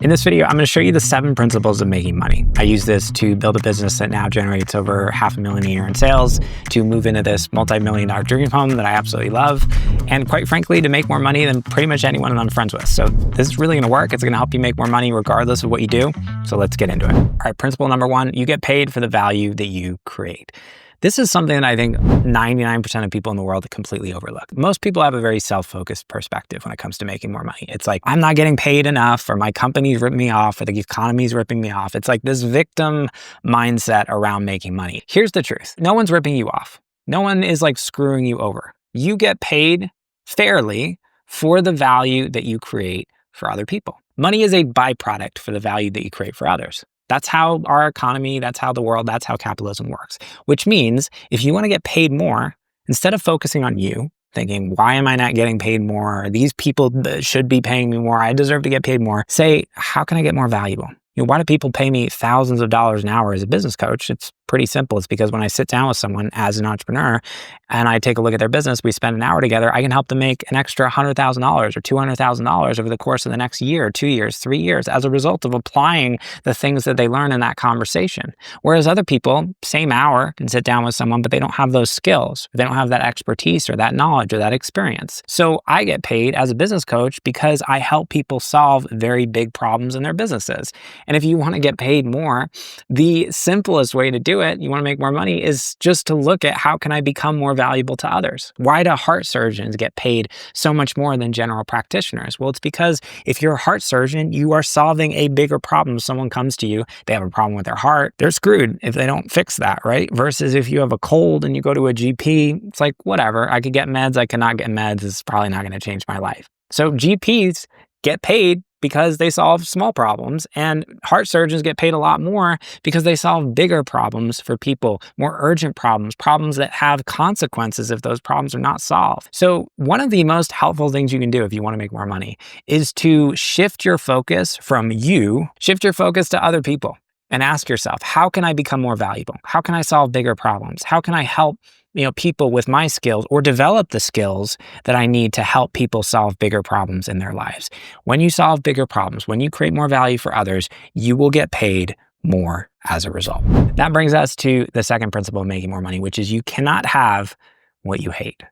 In this video, I'm going to show you the 7 principles of making money. I use this to build a business that now generates over $500,000 a year in sales, to move into this multi-million-dollar dream home that I absolutely love, and quite frankly, to make more money than pretty much anyone I'm friends with. So this is really going to work. It's going to help you make more money regardless of what you do. So let's get into it. All right, principle number 1, you get paid for the value that you create. This is something that I think 99% of people in the world completely overlook. Most people have a very self-focused perspective when it comes to making more money. It's like, I'm not getting paid enough, or my company's ripping me off, or the economy's ripping me off. It's like this victim mindset around making money. Here's the truth. No one's ripping you off. No one is like screwing you over. You get paid fairly for the value that you create for other people. Money is a byproduct for the value that you create for others. That's how our economy, that's how the world, that's how capitalism works. Which means if you want to get paid more, instead of focusing on you, thinking, why am I not getting paid more? These people should be paying me more. I deserve to get paid more. Say, how can I get more valuable? Why do people pay me thousands of dollars an hour as a business coach? It's pretty simple. It's because when I sit down with someone as an entrepreneur and I take a look at their business, we spend an hour together, I can help them make an extra $100,000 or $200,000 over the course of the next year, 2 years, 3 years as a result of applying the things that they learn in that conversation. Whereas other people, same hour, can sit down with someone, but they don't have those skills. They don't have that expertise or that knowledge or that experience. So I get paid as a business coach because I help people solve very big problems in their businesses. And if you want to get paid more, the simplest way to do it, you want to make more money, is just to look at how can I become more valuable to others? Why do heart surgeons get paid so much more than general practitioners? Well, it's because if you're a heart surgeon, you are solving a bigger problem. Someone comes to you, they have a problem with their heart, they're screwed if they don't fix that, right? Versus if you have a cold and you go to a GP, it's like, whatever, I could get meds, I cannot get meds, it's probably not going to change my life. So GPs get paid because they solve small problems, and heart surgeons get paid a lot more because they solve bigger problems for people, more urgent problems, problems that have consequences if those problems are not solved. So one of the most helpful things you can do if you want to make more money is to shift your focus from you, shift your focus to other people, and ask yourself, how can I become more valuable? How can I solve bigger problems? How can I help people with my skills, or develop the skills that I need to help people solve bigger problems in their lives? When you solve bigger problems, when you create more value for others, you will get paid more as a result. That brings us to the second principle of making more money, which is you cannot have what you hate.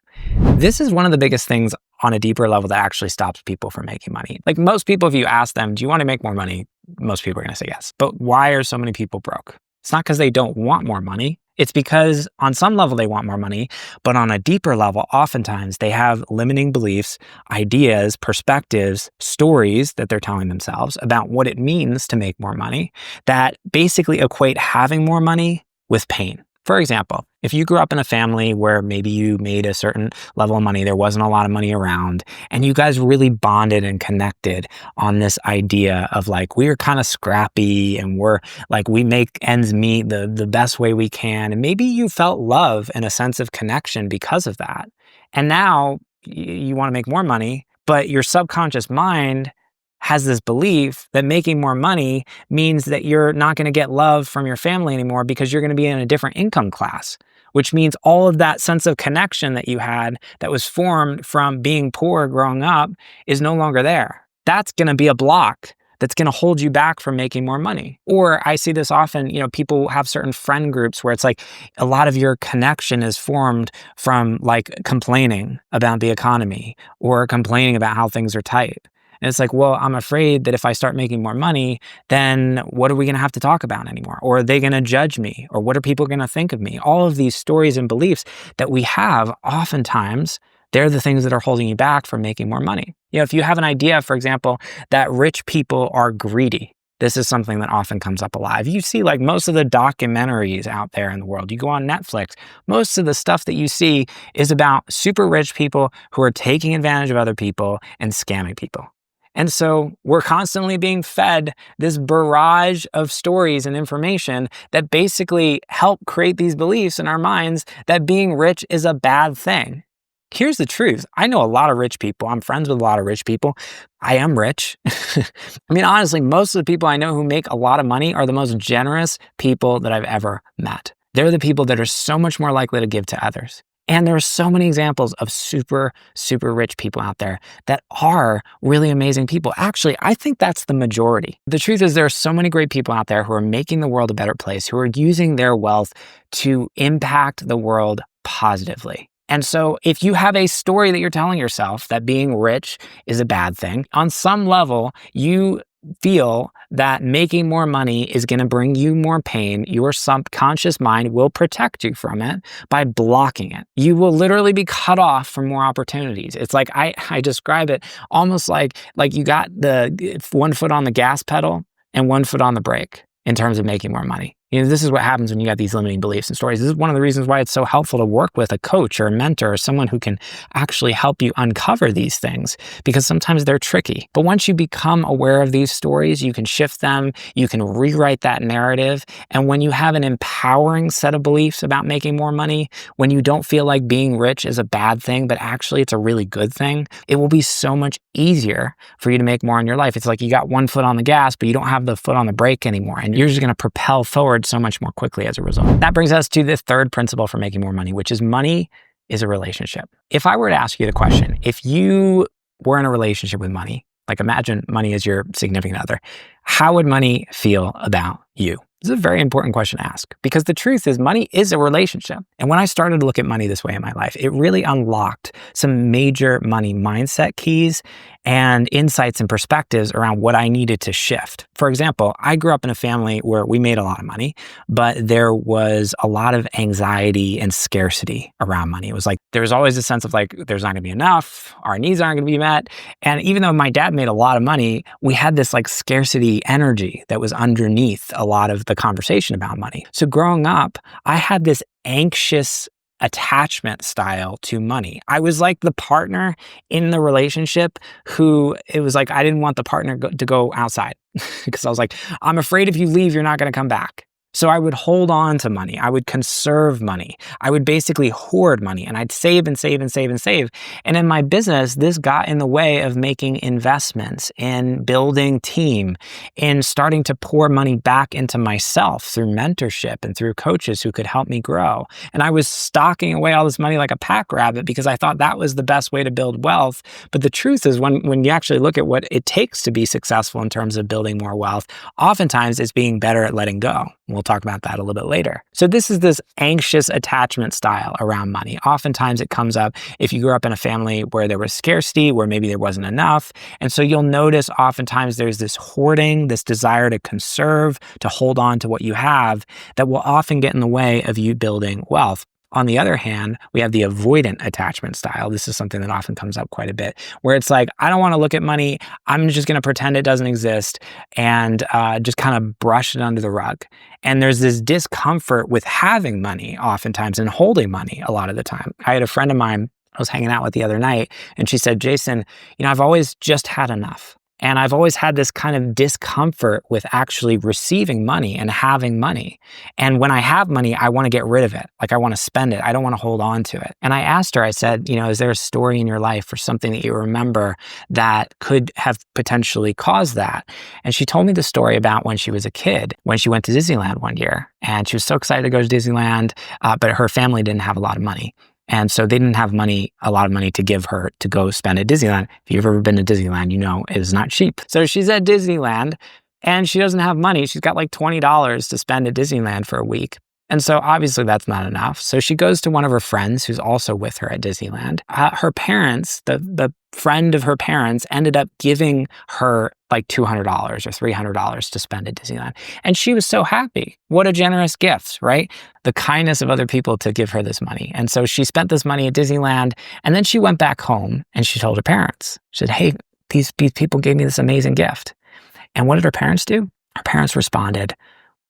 This is one of the biggest things on a deeper level that actually stops people from making money. Like most people, if you ask them, do you want to make more money? Most people are going to say yes. But why are so many people broke? It's not because they don't want more money. It's because on some level they want more money, but on a deeper level, oftentimes they have limiting beliefs, ideas, perspectives, stories that they're telling themselves about what it means to make more money that basically equate having more money with pain. For example, if you grew up in a family where maybe you made a certain level of money, there wasn't a lot of money around, and you guys really bonded and connected on this idea of like, we're kind of scrappy and we're like, we make ends meet the best way we can. And maybe you felt love and a sense of connection because of that. And now you want to make more money, but your subconscious mind has this belief that making more money means that you're not going to get love from your family anymore because you're going to be in a different income class, which means all of that sense of connection that you had that was formed from being poor growing up is no longer there. That's going to be a block that's going to hold you back from making more money. Or I see this often, people have certain friend groups where it's like a lot of your connection is formed from like complaining about the economy or complaining about how things are tight. And it's like, well, I'm afraid that if I start making more money, then what are we going to have to talk about anymore? Or are they going to judge me? Or what are people going to think of me? All of these stories and beliefs that we have, oftentimes, they're the things that are holding you back from making more money. If you have an idea, for example, that rich people are greedy, this is something that often comes up a lot. You see like most of the documentaries out there in the world, you go on Netflix, most of the stuff that you see is about super rich people who are taking advantage of other people and scamming people. And so we're constantly being fed this barrage of stories and information that basically help create these beliefs in our minds that being rich is a bad thing. Here's the truth. I know a lot of rich people. I'm friends with a lot of rich people. I am rich. Honestly, most of the people I know who make a lot of money are the most generous people that I've ever met. They're the people that are so much more likely to give to others. And there are so many examples of super, super rich people out there that are really amazing people. Actually, I think that's the majority. The truth is, there are so many great people out there who are making the world a better place, who are using their wealth to impact the world positively. And so if you have a story that you're telling yourself that being rich is a bad thing, on some level, you feel that making more money is going to bring you more pain, your subconscious mind will protect you from it by blocking it. You will literally be cut off from more opportunities. It's like I describe it almost like you got the one foot on the gas pedal and one foot on the brake in terms of making more money. This is what happens when you got these limiting beliefs and stories. This is one of the reasons why it's so helpful to work with a coach or a mentor or someone who can actually help you uncover these things, because sometimes they're tricky. But once you become aware of these stories, you can shift them, you can rewrite that narrative. And when you have an empowering set of beliefs about making more money, when you don't feel like being rich is a bad thing, but actually it's a really good thing, it will be so much easier for you to make more in your life. It's like you got one foot on the gas, but you don't have the foot on the brake anymore. And you're just going to propel forward so much more quickly as a result. That brings us to the third principle for making more money, which is money is a relationship. If I were to ask you the question, if you were in a relationship with money, like imagine money is your significant other, how would money feel about you? This is a very important question to ask, because the truth is money is a relationship. And when I started to look at money this way in my life, it really unlocked some major money mindset keys and insights and perspectives around what I needed to shift. For example, I grew up in a family where we made a lot of money, but there was a lot of anxiety and scarcity around money. It was like, there was always a sense of like, there's not gonna be enough, our needs aren't gonna be met. And even though my dad made a lot of money, we had this like scarcity energy that was underneath a lot of the conversation about money. So growing up, I had this anxious attachment style to money. I was like the partner in the relationship who it was like, I didn't want the partner to go outside because I was like, I'm afraid if you leave, you're not going to come back. So I would hold on to money. I would conserve money. I would basically hoard money, and I'd save and save and save and save. And in my business, this got in the way of making investments, in building team, in starting to pour money back into myself through mentorship and through coaches who could help me grow. And I was stocking away all this money like a pack rabbit because I thought that was the best way to build wealth. But the truth is, when you actually look at what it takes to be successful in terms of building more wealth, oftentimes it's being better at letting go. We'll talk about that a little bit later. So this is this anxious attachment style around money. Oftentimes it comes up if you grew up in a family where there was scarcity, where maybe there wasn't enough. And so you'll notice oftentimes there's this hoarding, this desire to conserve, to hold on to what you have that will often get in the way of you building wealth. On the other hand, we have the avoidant attachment style. This is something that often comes up quite a bit, where it's like, I don't want to look at money. I'm just going to pretend it doesn't exist and just kind of brush it under the rug. And there's this discomfort with having money oftentimes and holding money a lot of the time. I had a friend of mine I was hanging out with the other night, and she said, Jason, I've always just had enough. And I've always had this kind of discomfort with actually receiving money and having money. And when I have money, I want to get rid of it. Like I want to spend it. I don't want to hold on to it. And I asked her, I said, is there a story in your life or something that you remember that could have potentially caused that? And she told me the story about when she was a kid, when she went to Disneyland one year. And she was so excited to go to Disneyland, but her family didn't have a lot of money. And so they didn't have a lot of money to give her to go spend at Disneyland. If you've ever been to Disneyland, you know it is not cheap. So she's at Disneyland and she doesn't have money. She's got like $20 to spend at Disneyland for a week. And so obviously that's not enough. So she goes to one of her friends who's also with her at Disneyland. Her parents, the friend of her parents, ended up giving her like $200 or $300 to spend at Disneyland. And she was so happy. What a generous gift, right? The kindness of other people to give her this money. And so she spent this money at Disneyland. And then she went back home and she told her parents. She said, hey, these people gave me this amazing gift. And what did her parents do? Her parents responded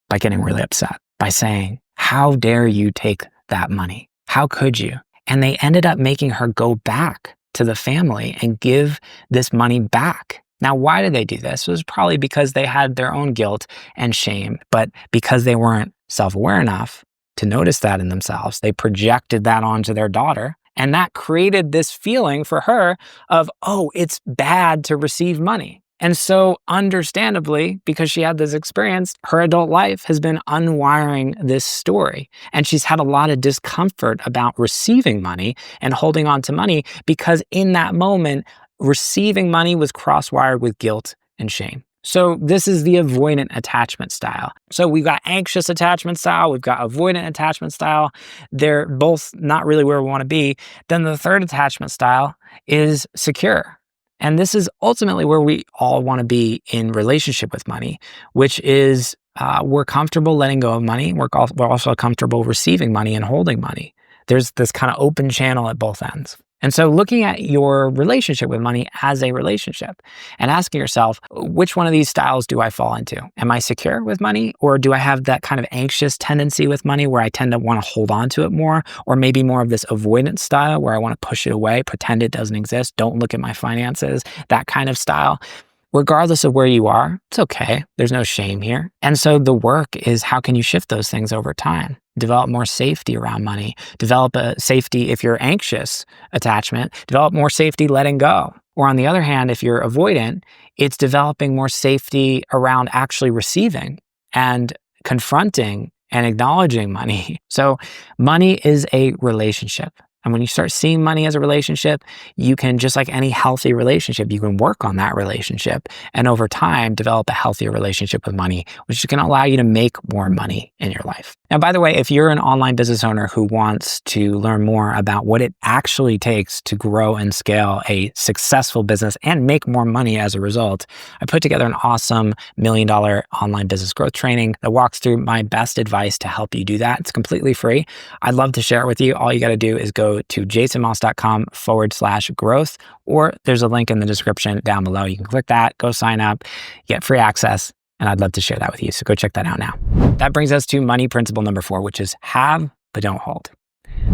by getting really upset, by saying, how dare you take that money? How could you? And they ended up making her go back to the family and give this money back. Now, why did they do this? It was probably because they had their own guilt and shame, but because they weren't self-aware enough to notice that in themselves, they projected that onto their daughter. And that created this feeling for her of, oh, it's bad to receive money. And so understandably, because she had this experience, her adult life has been unwiring this story. And she's had a lot of discomfort about receiving money and holding on to money because in that moment, receiving money was cross-wired with guilt and shame. So this is the avoidant attachment style. So we've got anxious attachment style, we've got avoidant attachment style. They're both not really where we want to be. Then the third attachment style is secure. And this is ultimately where we all want to be in relationship with money, which is we're comfortable letting go of money. We're also comfortable receiving money and holding money. There's this kind of open channel at both ends. And so looking at your relationship with money as a relationship and asking yourself, which one of these styles do I fall into? Am I secure with money? Or do I have that kind of anxious tendency with money where I tend to want to hold on to it more? Or maybe more of this avoidance style where I want to push it away, pretend it doesn't exist, don't look at my finances, that kind of style. Regardless of where you are, it's okay. There's no shame here. And so the work is how can you shift those things over time? Develop more safety around money. Develop a safety if you're anxious attachment. Develop more safety letting go. Or on the other hand, if you're avoidant, it's developing more safety around actually receiving and confronting and acknowledging money. So money is a relationship. And when you start seeing money as a relationship, you can, just like any healthy relationship, you can work on that relationship and over time develop a healthier relationship with money, which can allow you to make more money in your life. Now, by the way, if you're an online business owner who wants to learn more about what it actually takes to grow and scale a successful business and make more money as a result, I put together an awesome $1 million online business growth training that walks through my best advice to help you do that. It's completely free. I'd love to share it with you. All you got to do is go to jasonmoss.com/growth, or there's a link in the description down below. You can click that, go sign up, get free access. And I'd love to share that with you. So go check that out now. That brings us to money principle number 4, which is have, but don't hold.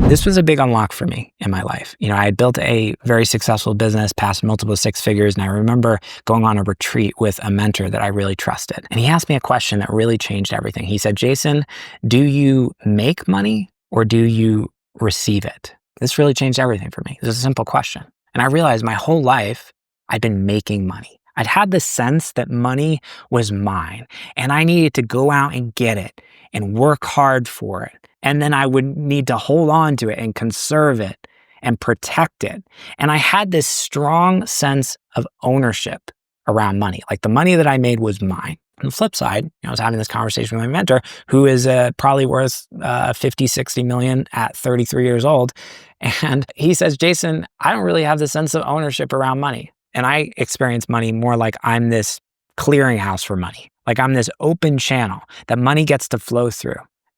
This was a big unlock for me in my life. I had built a very successful business, past multiple 6 figures. And I remember going on a retreat with a mentor that I really trusted. And he asked me a question that really changed everything. He said, Jason, do you make money or do you receive it? This really changed everything for me. It was a simple question. And I realized my whole life I'd been making money. I'd had the sense that money was mine and I needed to go out and get it and work hard for it. And then I would need to hold on to it and conserve it and protect it. And I had this strong sense of ownership around money. Like the money that I made was mine. On the flip side, I was having this conversation with my mentor who is probably worth 50, 60 million at 33 years old. And he says, Jason, I don't really have the sense of ownership around money. And I experience money more like I'm this clearinghouse for money. Like I'm this open channel that money gets to flow through.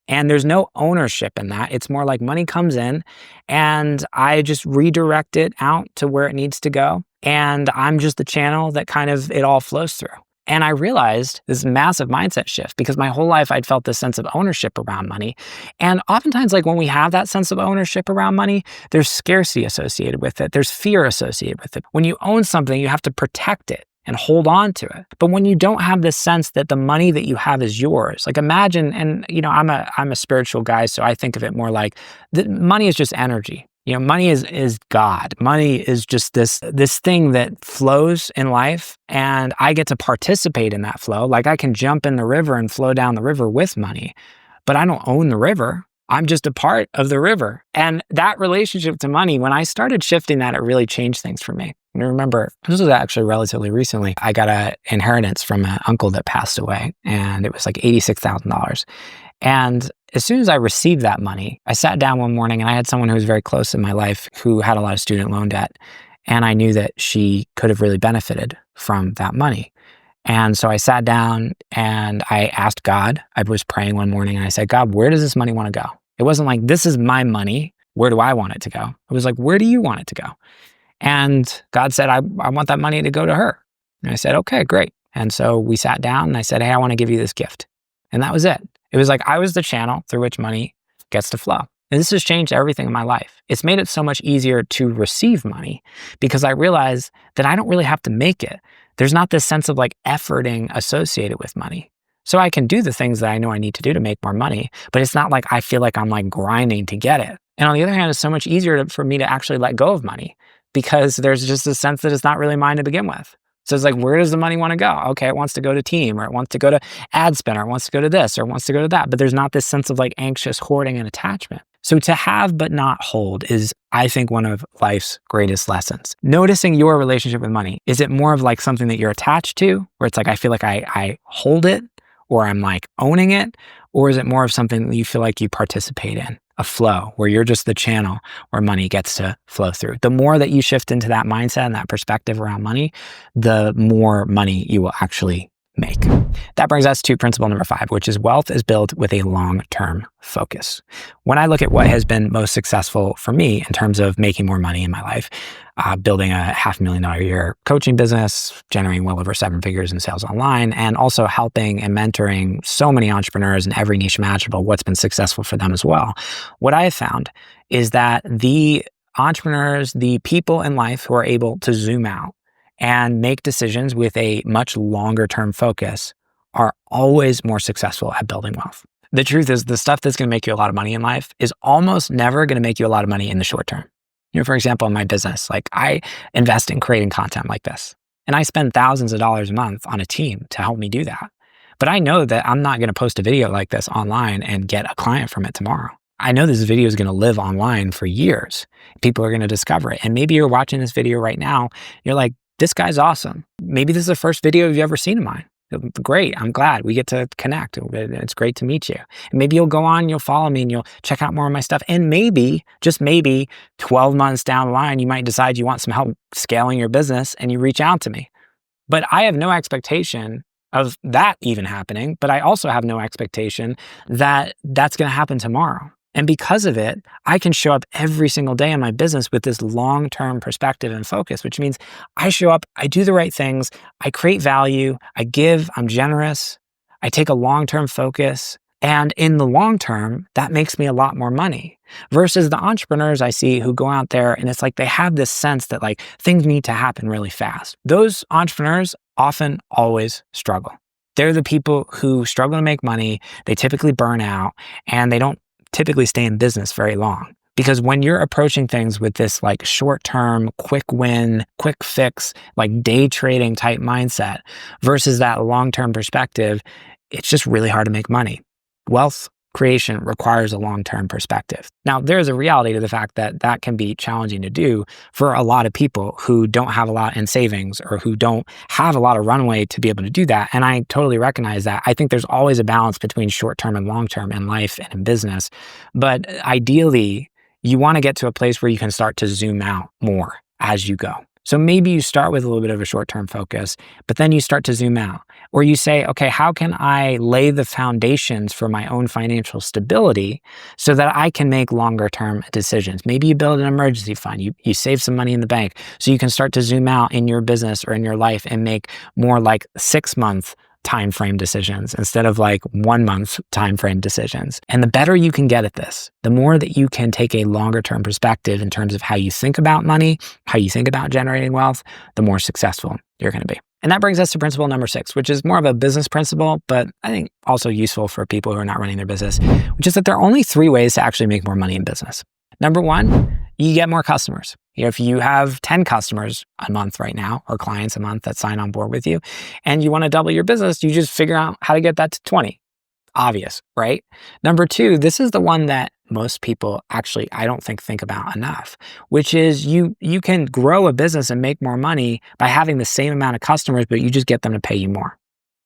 And there's no ownership in that. It's more like money comes in and I just redirect it out to where it needs to go. And I'm just the channel that kind of it all flows through. And I realized this massive mindset shift because my whole life I'd felt this sense of ownership around money. And oftentimes, like when we have that sense of ownership around money, there's scarcity associated with it. There's fear associated with it. When you own something, you have to protect it and hold on to it. But when you don't have this sense that the money that you have is yours, like imagine, and I'm a spiritual guy, so I think of it more like money is just energy. Money is God. Money is just this thing that flows in life, and I get to participate in that flow. Like I can jump in the river and flow down the river with money, but I don't own the river. I'm just a part of the river. And that relationship to money, when I started shifting that, it really changed things for me. And I remember, this was actually relatively recently, I got an inheritance from an uncle that passed away, and it was like $86,000. And as soon as I received that money, I sat down one morning and I had someone who was very close in my life who had a lot of student loan debt. And I knew that she could have really benefited from that money. And so I sat down and I asked God, I was praying one morning and I said, God, where does this money want to go? It wasn't like, this is my money. Where do I want it to go? It was like, where do you want it to go? And God said, I want that money to go to her. And I said, okay, great. And so we sat down and I said, hey, I want to give you this gift. And that was it. It was like I was the channel through which money gets to flow. And this has changed everything in my life. It's made it so much easier to receive money because I realize that I don't really have to make it. There's not this sense of like efforting associated with money. So I can do the things that I know I need to do to make more money, but it's not like I feel like I'm like grinding to get it. And on the other hand, it's so much easier for me to actually let go of money because there's just a sense that it's not really mine to begin with. So it's like, where does the money want to go? Okay, it wants to go to team, or it wants to go to ad spend, or it wants to go to this, or it wants to go to that. But there's not this sense of like anxious hoarding and attachment. So to have but not hold is, I think, one of life's greatest lessons. Noticing your relationship with money. Is it more of like something that you're attached to, where it's like, I feel like I hold it, or I'm like owning it? Or is it more of something that you feel like you participate in, a flow where you're just the channel where money gets to flow through? The more that you shift into that mindset and that perspective around money, the more money you will actually make. That brings us to principle number 5, which is wealth is built with a long-term focus. When I look at what has been most successful for me in terms of making more money in my life, building a $500,000 a year coaching business, generating well over 7 figures in sales online, and also helping and mentoring so many entrepreneurs in every niche imaginable, what's been successful for them as well. What I have found is that the entrepreneurs, the people in life who are able to zoom out and make decisions with a much longer term focus are always more successful at building wealth. The truth is, the stuff that's going to make you a lot of money in life is almost never going to make you a lot of money in the short term. For example, in my business, like I invest in creating content like this, and I spend thousands of dollars a month on a team to help me do that. But I know that I'm not going to post a video like this online and get a client from it tomorrow. I know this video is going to live online for years. People are going to discover it. And maybe you're watching this video right now. You're like, this guy's awesome. Maybe this is the first video you've ever seen of mine. Great. I'm glad we get to connect. It's great to meet you. And maybe you'll go on, you'll follow me, and you'll check out more of my stuff. And maybe, just maybe, 12 months down the line, you might decide you want some help scaling your business and you reach out to me. But I have no expectation of that even happening. But I also have no expectation that that's going to happen tomorrow. And because of it, I can show up every single day in my business with this long-term perspective and focus, which means I show up, I do the right things, I create value, I give, I'm generous, I take a long-term focus. And in the long term, that makes me a lot more money versus the entrepreneurs I see who go out there and it's like they have this sense that like things need to happen really fast. Those entrepreneurs often always struggle. They're the people who struggle to make money, they typically burn out, and they don't typically stay in business very long. Because when you're approaching things with this like short-term, quick win, quick fix, like day trading type mindset versus that long-term perspective, it's just really hard to make money. Wealth creation requires a long-term perspective. Now, there's a reality to the fact that that can be challenging to do for a lot of people who don't have a lot in savings or who don't have a lot of runway to be able to do that. And I totally recognize that. I think there's always a balance between short-term and long-term in life and in business. But ideally, you want to get to a place where you can start to zoom out more as you go. So maybe you start with a little bit of a short-term focus, but then you start to zoom out. Or you say, okay, how can I lay the foundations for my own financial stability so that I can make longer-term decisions? Maybe you build an emergency fund. You save some money in the bank so you can start to zoom out in your business or in your life and make more like 6-month time frame decisions instead of like 1 month time frame decisions. And the better you can get at this, the more that you can take a longer term perspective in terms of how you think about money, how you think about generating wealth, the more successful you're going to be. And that brings us to principle number 6, which is more of a business principle, but I think also useful for people who are not running their business, which is that there are only 3 ways to actually make more money in business. Number 1, you get more customers. If you have 10 customers a month right now, or clients a month that sign on board with you, and you want to double your business, you just figure out how to get that to 20. Obvious, right? Number 2, this is the one that most people actually, I don't think about enough, which is you can grow a business and make more money by having the same amount of customers, but you just get them to pay you more.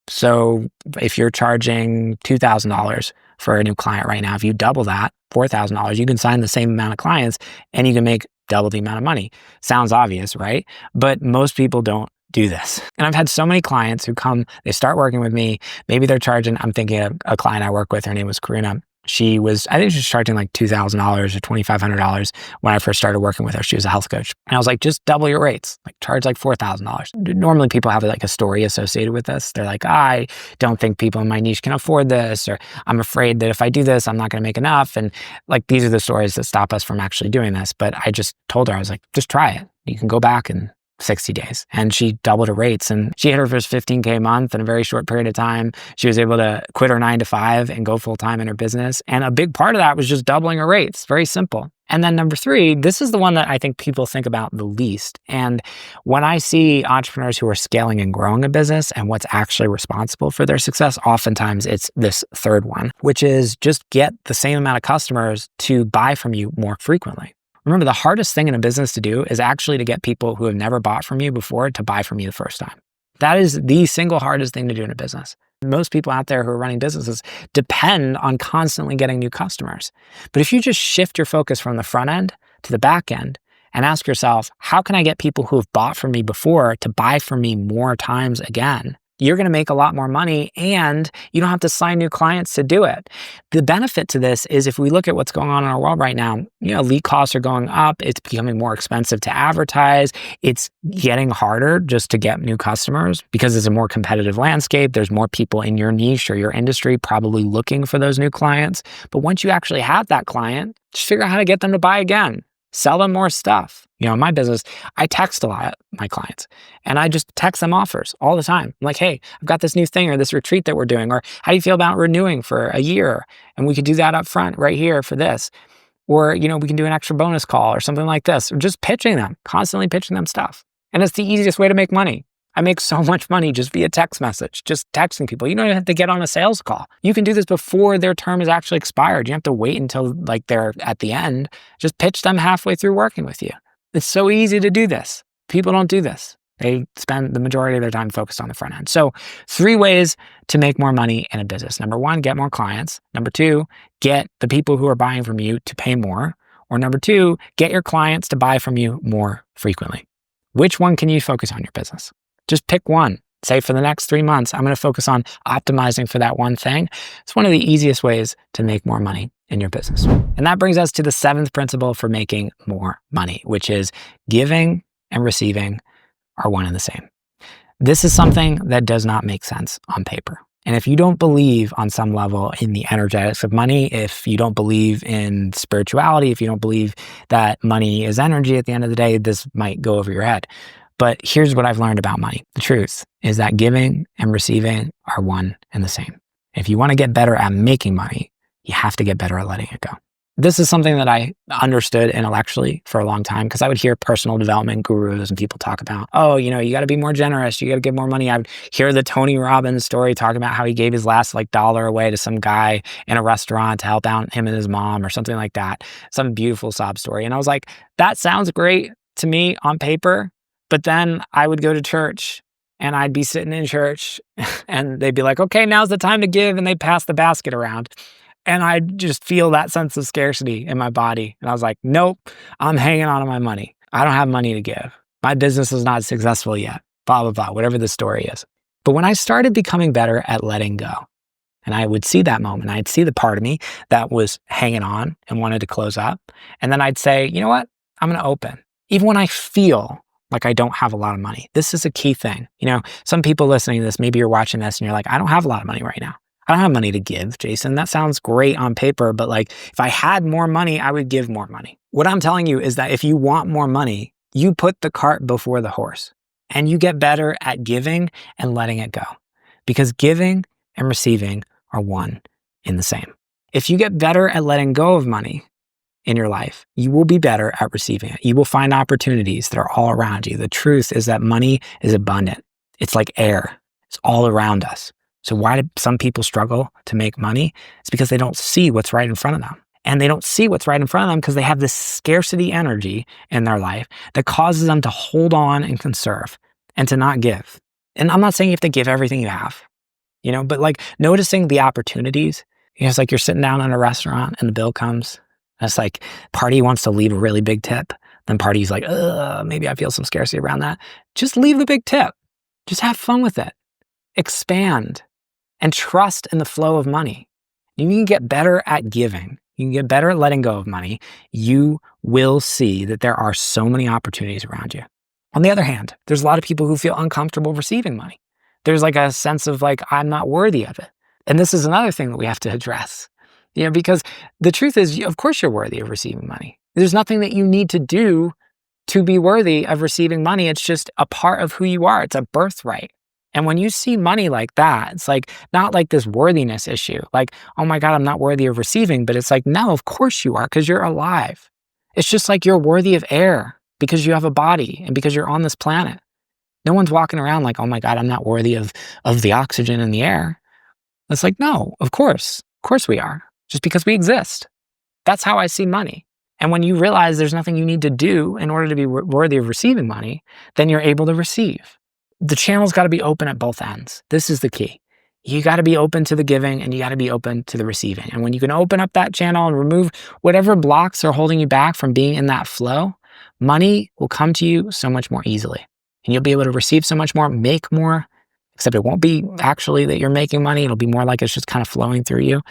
So if you're charging $2,000 for a new client right now, if you double that, $4,000, you can sign the same amount of clients and you can make double the amount of money. Sounds obvious, right? But most people don't do this. And I've had so many clients who come, they start working with me. Maybe they're charging, I'm thinking of a client I work with, her name was Karuna. I think she was charging like $2,000 or $2,500 when I first started working with her. She was a health coach. And I was like, just double your rates, like charge like $4,000. Normally people have like a story associated with this. They're like, I don't think people in my niche can afford this, or I'm afraid that if I do this, I'm not going to make enough. And like, these are the stories that stop us from actually doing this. But I just told her, I was like, just try it. You can go back and 60 days and she doubled her rates and she hit her first 15K a month in a very short period of time. She was able to quit her 9 to 5 and go full time in her business. And a big part of that was just doubling her rates. Very simple. And then number 3, this is the one that I think people think about the least. And when I see entrepreneurs who are scaling and growing a business and what's actually responsible for their success, oftentimes it's this third one, which is just get the same amount of customers to buy from you more frequently. Remember, the hardest thing in a business to do is actually to get people who have never bought from you before to buy from you the first time. That is the single hardest thing to do in a business. Most people out there who are running businesses depend on constantly getting new customers. But if you just shift your focus from the front end to the back end and ask yourself, how can I get people who have bought from me before to buy from me more times again? You're going to make a lot more money and you don't have to sign new clients to do it. The benefit to this is if we look at what's going on in our world right now, lead costs are going up. It's becoming more expensive to advertise. It's getting harder just to get new customers because it's a more competitive landscape. There's more people in your niche or your industry probably looking for those new clients. But once you actually have that client, just figure out how to get them to buy again. Sell them more stuff. In my business, I text a lot my clients and I just text them offers all the time. I'm like, hey, I've got this new thing or this retreat that we're doing, or how do you feel about renewing for a year? And we could do that up front right here for this. Or, we can do an extra bonus call or something like this. Or just pitching them, constantly pitching them stuff. And it's the easiest way to make money. I make so much money just via text message, just texting people. You don't even have to get on a sales call. You can do this before their term is actually expired. You don't have to wait until they're at the end. Just pitch them halfway through working with you. It's so easy to do this. People don't do this. They spend the majority of their time focused on the front end. So 3 ways to make more money in a business. Number 1, get more clients. Number 2, get the people who are buying from you to pay more. Or number 2, get your clients to buy from you more frequently. Which one can you focus on in your business? Just pick one. Say for the next 3 months, I'm going to focus on optimizing for that one thing. It's one of the easiest ways to make more money in your business. And that brings us to the 7th principle for making more money, which is giving and receiving are one and the same. This is something that does not make sense on paper. And if you don't believe on some level in the energetics of money, if you don't believe in spirituality, if you don't believe that money is energy at the end of the day, this might go over your head. But here's what I've learned about money. The truth is that giving and receiving are one and the same. If you want to get better at making money, you have to get better at letting it go. This is something that I understood intellectually for a long time because I would hear personal development gurus and people talk about, you got to be more generous. You got to give more money. I would hear the Tony Robbins story talking about how he gave his last dollar away to some guy in a restaurant to help out him and his mom or something like that. Some beautiful sob story. And I was like, that sounds great to me on paper. But then I would go to church and I'd be sitting in church and they'd be like, okay, now's the time to give. And they'd pass the basket around. And I'd just feel that sense of scarcity in my body. And I was like, nope, I'm hanging on to my money. I don't have money to give. My business is not successful yet, blah, blah, blah, whatever the story is. But when I started becoming better at letting go, and I would see that moment, I'd see the part of me that was hanging on and wanted to close up. And then I'd say, you know what? I'm going to open. Even when I feel like I don't have a lot of money. This is a key thing. Some people listening to this, maybe you're watching this and you're like, I don't have a lot of money right now. I don't have money to give, Jason. That sounds great on paper, but if I had more money, I would give more money. What I'm telling you is that if you want more money, you put the cart before the horse and you get better at giving and letting it go because giving and receiving are one in the same. If you get better at letting go of money in your life, you will be better at receiving it. You will find opportunities that are all around you. The truth is that money is abundant. It's like air. It's all around us. So why do some people struggle to make money? It's because they don't see what's right in front of them. And they don't see what's right in front of them because they have this scarcity energy in their life that causes them to hold on and conserve and to not give. And I'm not saying you have to give everything you have, but noticing the opportunities. It's like you're sitting down in a restaurant and the bill comes. And it's like party wants to leave a really big tip. Then party's like, maybe I feel some scarcity around that. Just leave the big tip. Just have fun with it. Expand. And trust in the flow of money. You can get better at giving. You can get better at letting go of money. You will see that there are so many opportunities around you. On the other hand, there's a lot of people who feel uncomfortable receiving money. There's a sense of I'm not worthy of it. And this is another thing that we have to address. Because the truth is, of course you're worthy of receiving money. There's nothing that you need to do to be worthy of receiving money. It's just a part of who you are. It's a birthright. And when you see money like that, it's like not like this worthiness issue, like, oh my God, I'm not worthy of receiving. But it's like, no, of course you are, because you're alive. It's just like you're worthy of air because you have a body and because you're on this planet. No one's walking around like, oh my God, I'm not worthy of the oxygen in the air. It's like, no, of course we are, just because we exist. That's how I see money. And when you realize there's nothing you need to do in order to be worthy of receiving money, then you're able to receive. The channel's got to be open at both ends. This is the key. You got to be open to the giving and you got to be open to the receiving. And when you can open up that channel and remove whatever blocks are holding you back from being in that flow, money will come to you so much more easily. And you'll be able to receive so much more, make more, except it won't be actually that you're making money. It'll be more like it's just kind of flowing through you.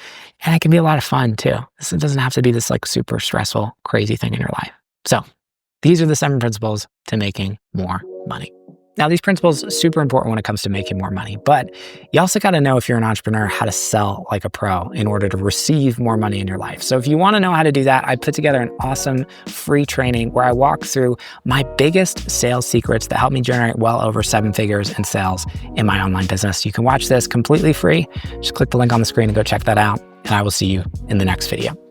And it can be a lot of fun too. It doesn't have to be this like super stressful, crazy thing in your life. So these are the 7 principles to making more money. Now, these principles are super important when it comes to making more money, but you also got to know, if you're an entrepreneur, how to sell like a pro in order to receive more money in your life. So if you want to know how to do that, I put together an awesome free training where I walk through my biggest sales secrets that help me generate well over 7 figures in sales in my online business. You can watch this completely free. Just click the link on the screen and go check that out. And I will see you in the next video.